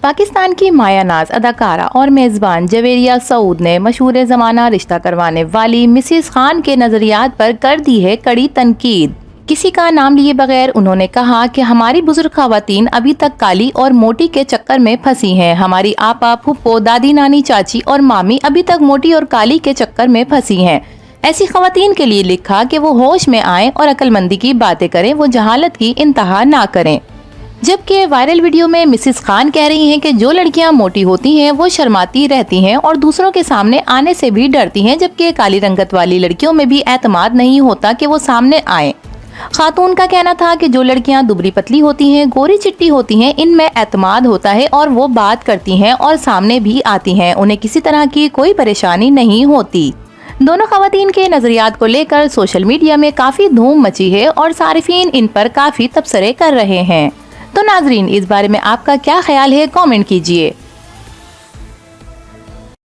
पाकिस्तान की माया नाज अदाकारा और मेज़बान जवेरिया सऊद ने मशहूर ज़माना रिश्ता करवाने वाली मिसेस खान के नज़रियात पर कर दी है कड़ी तनकीद। किसी का नाम लिए बगैर उन्होंने कहा कि हमारी बुजुर्ग खवातीन अभी तक काली और मोटी के चक्कर में फंसी हैं। हमारी आपा, फुप्पो, दादी, नानी, चाची और मामी अभी तक मोटी और काली के चक्कर में फंसी हैं। ऐसी खवातीन के लिए लिखा कि वो होश में आएं और अक्लमंदी की बातें करें, वो जहालत की इंतहा ना करें। जबकि वायरल वीडियो में मिसेस खान कह रही हैं कि जो लड़कियां मोटी होती हैं वो शर्माती रहती हैं और दूसरों के सामने आने से भी डरती हैं, जबकि काली रंगत वाली लड़कियों में भी एतमाद नहीं होता कि वो सामने आएं। खातून का कहना था कि जो लड़कियां दुबली पतली होती हैं, गोरी चिट्टी होती हैं, इनमें एतमाद होता है और वो बात करती हैं और सामने भी आती हैं, उन्हें किसी तरह की कोई परेशानी नहीं होती। दोनों खवातीन के नजरियात को लेकर सोशल मीडिया में काफी धूम मची है और सारिफीन इन पर काफी तबसरे कर रहे हैं। तो नाजरीन, इस बारे में आपका क्या ख्याल है, कमेंट कीजिए।